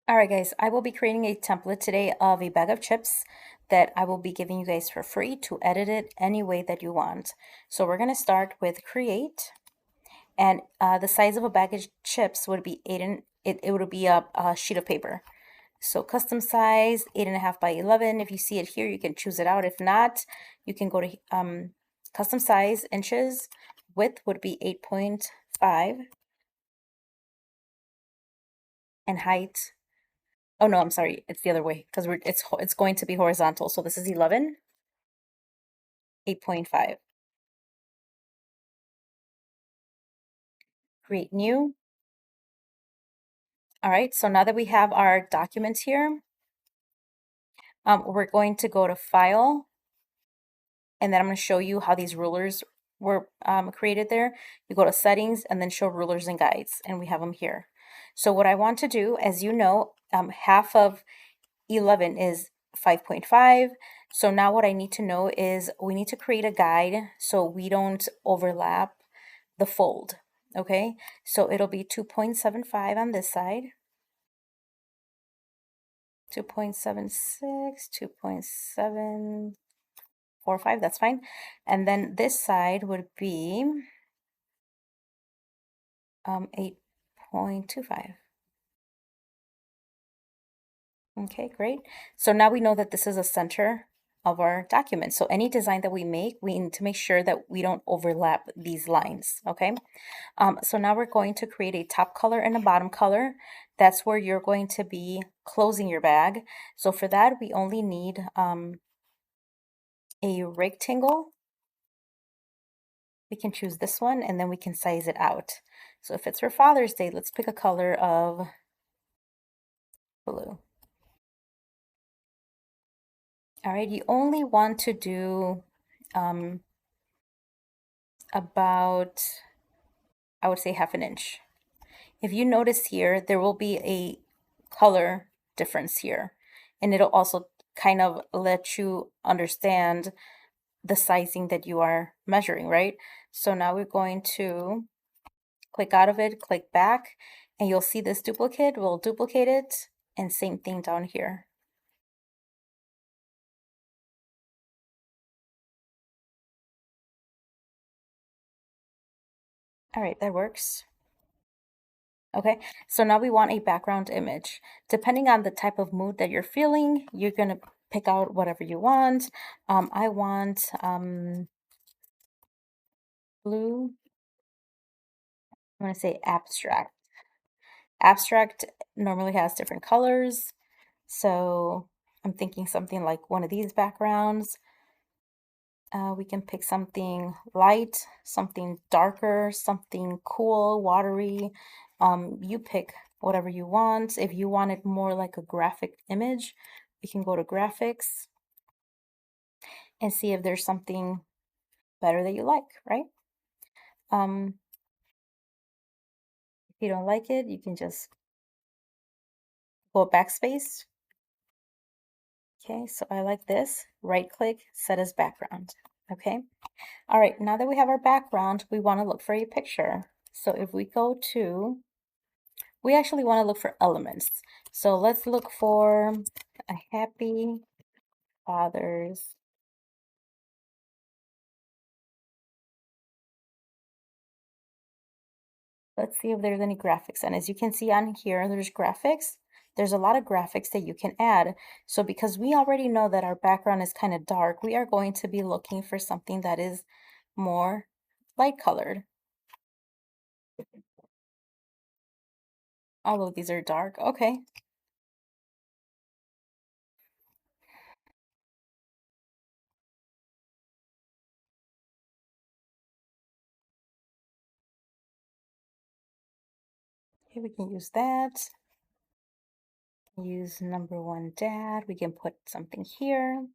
All right, guys, I will be creating a template today of a bag of chips that I will be giving you guys for free to edit it any way that you want. So we're going to start with create, and the size of a bag of chips would be it would be a sheet of paper. So custom size 8.5 by 11. If you see it here, you can choose it out. If not, you can go to custom size inches. Width would be 8.5 and height. Oh no, I'm sorry. It's the other way because it's going to be horizontal. So this is 11, 8.5. Create new. All right. So now that we have our documents here, we're going to go to File, and then I'm going to show you how these rulers were created there. You go to Settings and then Show Rulers and Guides, and we have them here. So what I want to do, as you know, half of 11 is 5.5. So now what I need to know is we need to create a guide so we don't overlap the fold. Okay, so it'll be 2.75 on this side, 2.76, 2.745, that's fine. And then this side would be 8.25. Okay, great. So now we know that this is a center of our document. So any design that we make, we need to make sure that we don't overlap these lines, okay? So now we're going to create a top color and a bottom color. That's where you're going to be closing your bag. So for that, we only need a rectangle. We can choose this one and then we can size it out. So if it's for Father's Day, let's pick a color of blue. All right, you only want to do about, I would say, half an inch. If you notice here, there will be a color difference here, and it'll also kind of let you understand the sizing that you are measuring, right? So now we're going to click out of it, click back, and you'll see this duplicate. We'll duplicate it, and same thing down here. All right, that works. Okay, so now we want a background image. Depending on the type of mood that you're feeling, you're gonna pick out whatever you want. I want blue. I'm gonna say abstract. Abstract normally has different colors, so I'm thinking something like one of these backgrounds. We can pick something light, something darker, something cool, watery. You pick whatever you want. If you want it more like a graphic image, we can go to graphics and see if there's something better that you like, right? Um, if you don't like it, you can just go backspace. Okay, so I like this. Right click, set as background. Okay. All right, now that we have our background, we want to look for a picture. So if we go to, we actually want to look for elements. So let's look for a happy Father's. Let's see if there's any graphics. And as you can see on here, there's graphics. There's a lot of graphics that you can add. So because we already know that our background is kind of dark, we are going to be looking for something that is more light colored. All of these are dark. Okay. Okay, we can use that. Use number one dad. We can put something here.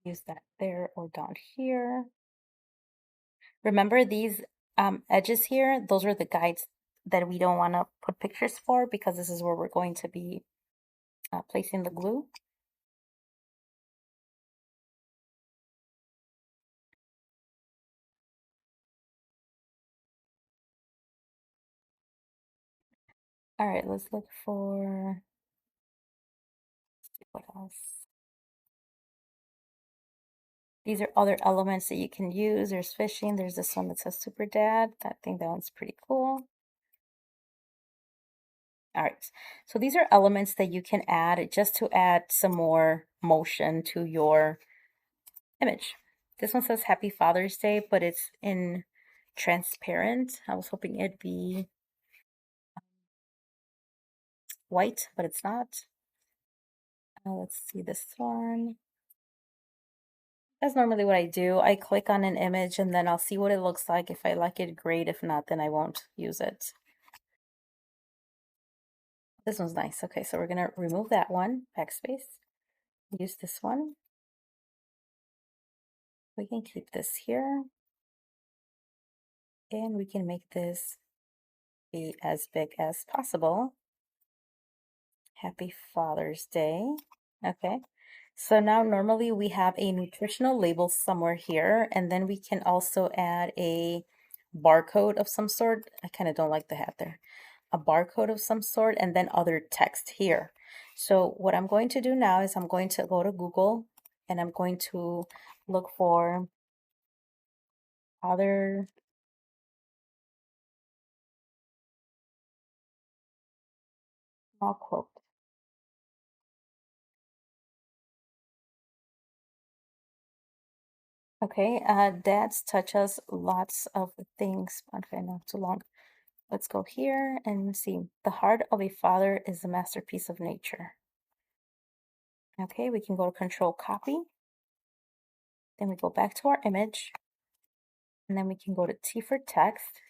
Use that there or down here. Remember these edges here? Those are the guides that we don't want to put pictures for because this is where we're going to be placing the glue. All right, let's look for what else. These are other elements that you can use. There's fishing. There's this one that says Super Dad. I think that one's pretty cool. All right. So these are elements that you can add just to add some more motion to your image. This one says Happy Father's Day, but it's in transparent. I was hoping it'd be white, but it's not. Let's see this one. That's normally what I do. I click on an image and then I'll see what it looks like. If I like it, great. If not, then I won't use it. This one's nice. Okay, so we're gonna remove that one, backspace. Use this one. We can keep this here. And we can make this be as big as possible. Happy Father's Day. Okay. So now normally we have a nutritional label somewhere here, and then we can also add a barcode of some sort. I kind of don't like the hat there. A barcode of some sort, and then other text here. So what I'm going to do now is I'm going to go to Google and I'm going to look for other small quote. Okay, dads touch us lots of things. Okay, not too long. Let's go here and see. The heart of a father is a masterpiece of nature. Okay, we can go to control copy. Then we go back to our image. And then we can go to T for text.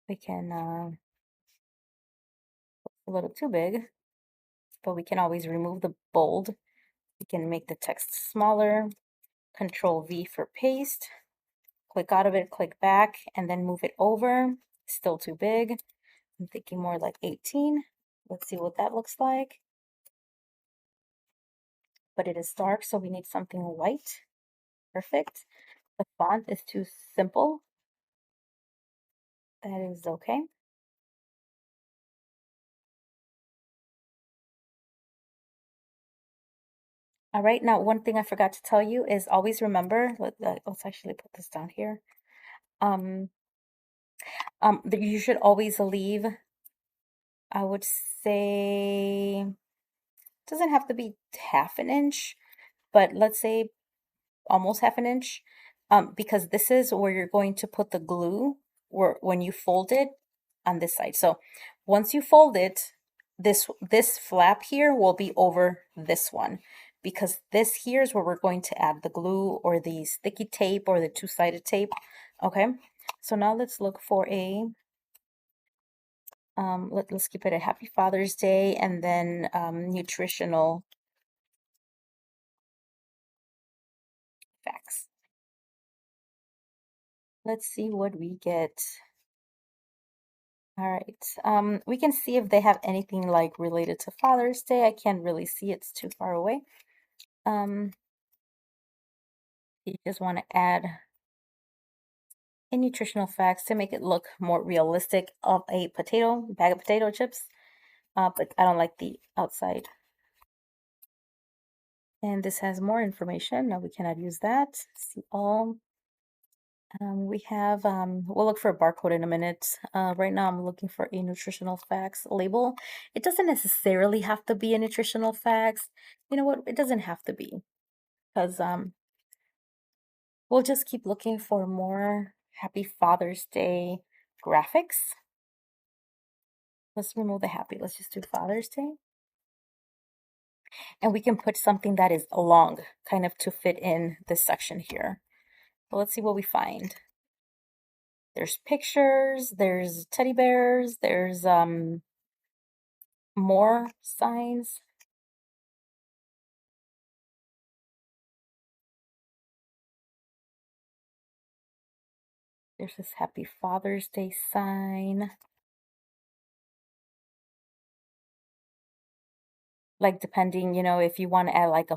We can, a little too big, but we can always remove the bold. We can make the text smaller. Control V for paste. Click out of it, click back, and then move it over. Still too big. I'm thinking more like 18. Let's see what that looks like. But it is dark, so we need something white. Perfect. The font is too simple. That is okay. All right, now one thing I forgot to tell you is always remember, let's actually put this down here. Um, you should always leave, I would say, doesn't have to be half an inch, but let's say almost half an inch, because this is where you're going to put the glue where when you fold it on this side. So once you fold it, this flap here will be over this one because this here is where we're going to add the glue or the sticky tape or the two-sided tape. Okay, so now let's look for a let's keep it a Happy Father's Day and then nutritional facts. Let's see what we get. All right. We can see if they have anything like related to Father's Day. I can't really see, it's too far away. Um, you just want to add a nutritional facts to make it look more realistic of a bag of potato chips. But I don't like the outside. And this has more information. Now we cannot use that. See all. We'll look for a barcode in a minute. Right now I'm looking for a nutritional facts label. It doesn't necessarily have to be a nutritional facts. You know what? It doesn't have to be because we'll just keep looking for more Happy Father's Day graphics. Let's remove the happy. Let's just do Father's Day. And we can put something that is long, kind of to fit in this section here. So let's see what we find. There's pictures, there's teddy bears, there's more signs. There's this Happy Father's Day sign. Like depending, if you want to add like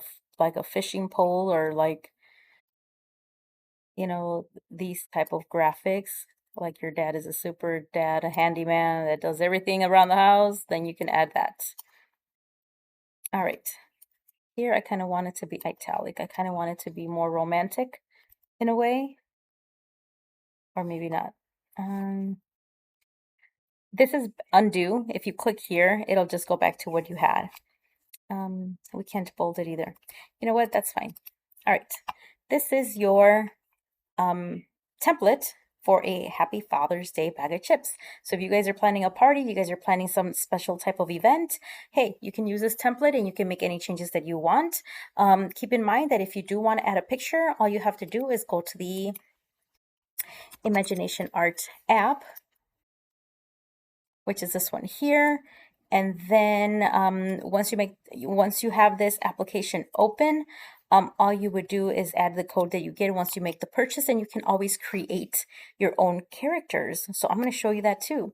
a fishing pole or like, these type of graphics. like your dad is a super dad, a handyman that does everything around the house, then you can add that. All right. Here I kind of want it to be italic. I kind of want it to be more romantic in a way, or maybe not. This is undo. If you click here, it'll just go back to what you had. We can't bold it either. You know what? That's fine. All right. This is your template for a happy Father's Day bag of chips. So if you guys are planning a party, you guys are planning some special type of event, hey, you can use this template and you can make any changes that you want. Keep in mind that if you do want to add a picture, all you have to do is go to the Imagination Art app, which is this one here. And then once you have this application open, all you would do is add the code that you get once you make the purchase, and you can always create your own characters. So I'm going to show you that too.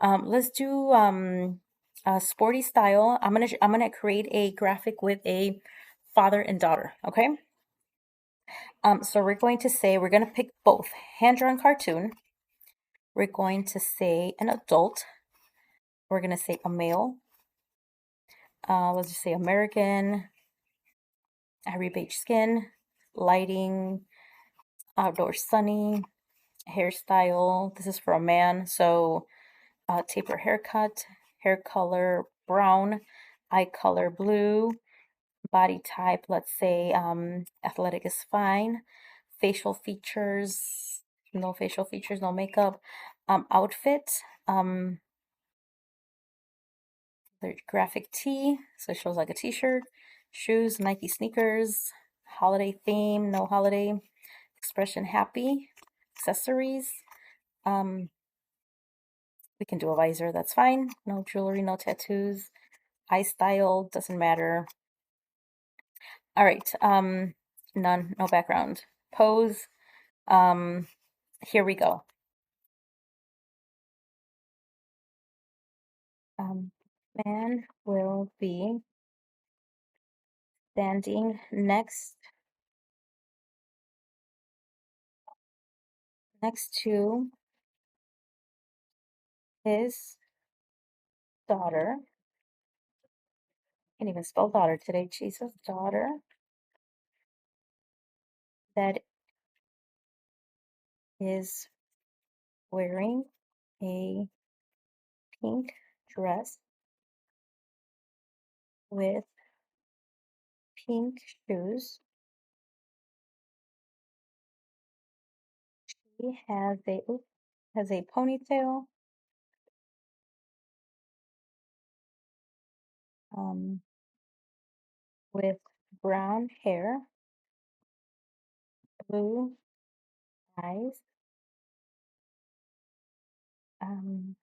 Let's do a sporty style. I'm gonna create a graphic with a father and daughter. Okay. So we're going to say we're going to pick both hand-drawn cartoon. We're going to say an adult. We're going to say a male. Let's just say American, ivory beige skin, lighting, outdoor sunny, hairstyle. This is for a man, so taper haircut, hair color brown, eye color blue, body type, let's say athletic is fine, facial features, no facial features, no makeup, outfit, the graphic tee, so it shows like a t-shirt, shoes, Nike sneakers, holiday theme, no holiday, expression happy, accessories, we can do a visor, that's fine, no jewelry, no tattoos, eye style, doesn't matter. All right, none, no background. Pose, here we go. Man will be standing next to his daughter. Can't even spell daughter today, Jesus. Daughter that is wearing a pink dress with pink shoes. She has a ponytail, um, with brown hair, blue eyes, um,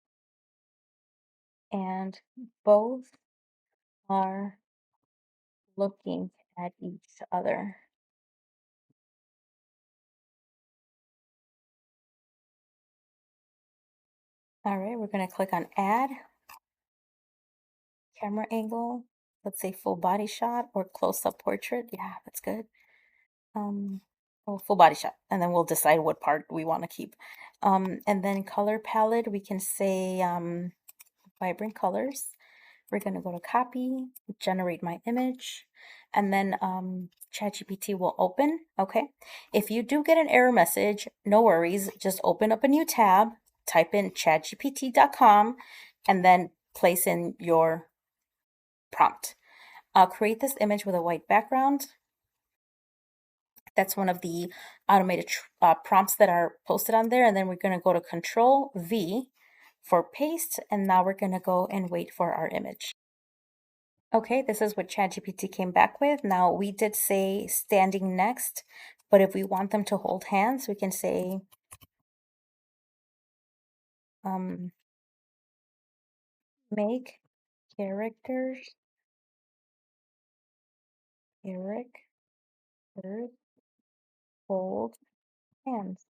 and both are looking at each other. All right, we're going to click on add camera angle. Let's say full body shot or close up portrait. Yeah, that's good. Oh, full body shot, and then we'll decide what part we want to keep. And then color palette, we can say vibrant colors. We're going to go to copy, generate my image, and then ChatGPT will open. Okay. If you do get an error message, no worries. Just open up a new tab, type in chatgpt.com, and then place in your prompt. I'll create this image with a white background. That's one of the automated prompts that are posted on there. And then we're going to go to Control V for paste. And now we're going to go and wait for our image. Okay, this is what ChatGPT came back with. Now we did say standing next, but if we want them to hold hands, we can say make characters hold hands.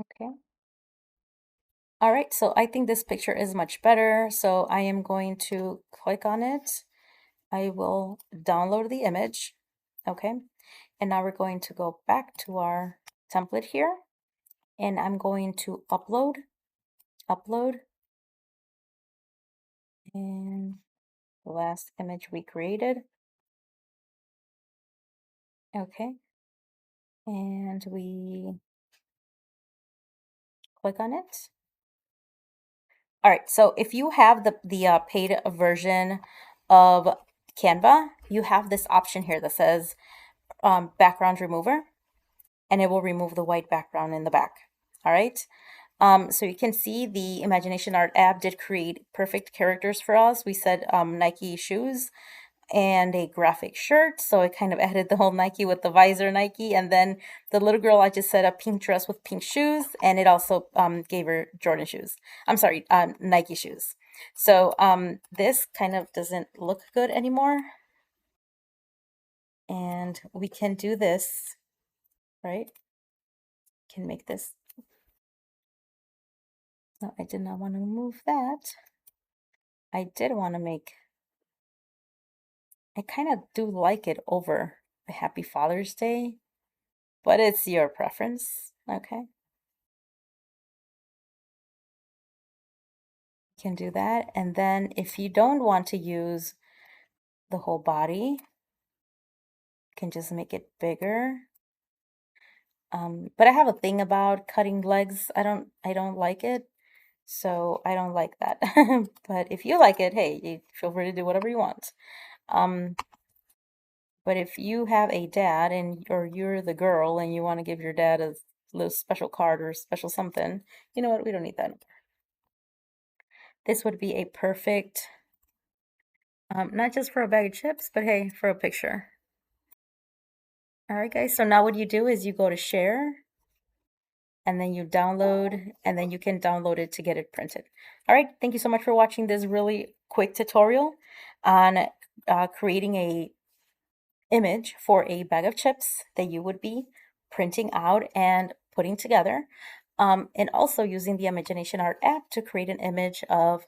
Okay. All right, so I think this picture is much better. So I am going to click on it. I will download the image. Okay, and now we're going to go back to our template here, and I'm going to upload, and the last image we created. Okay, and we click on it. All right, so if you have the paid version of Canva, you have this option here that says background remover, and it will remove the white background in the back. All right. So you can see the Imagination Art app did create perfect characters for us. We said Nike shoes and a graphic shirt. So it kind of added the whole Nike with the visor Nike. And then the little girl, I just said a pink dress with pink shoes. And it also gave her Jordan shoes. I'm sorry, Nike shoes. So this kind of doesn't look good anymore. And we can do this, right? Can make this. No, I did not want to remove that. I did want to make, I kind of do like it over the Happy Father's Day, but it's your preference, okay? You can do that. And then if you don't want to use the whole body, you can just make it bigger. But I have a thing about cutting legs. I don't like it. So I don't like that. But if you like it, hey, you feel free to do whatever you want. Um, but if you have a dad and or you're the girl and you want to give your dad a little special card or special something, you know what? We don't need that. This would be a perfect, not just for a bag of chips, but hey, for a picture. All right, guys. So now what you do is you go to share and then you download and then you can download it to get it printed. All right. Thank you so much for watching this really quick tutorial on creating a image for a bag of chips that you would be printing out and putting together. And also using the Imagination Art app to create an image of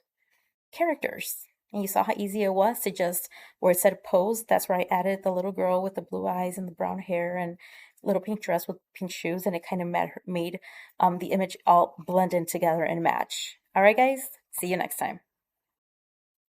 characters. And you saw how easy it was to just, where it said pose, that's where I added the little girl with the blue eyes and the brown hair and little pink dress with pink shoes, and it kind of made the image all blend in together and match. All right, guys, see you next time.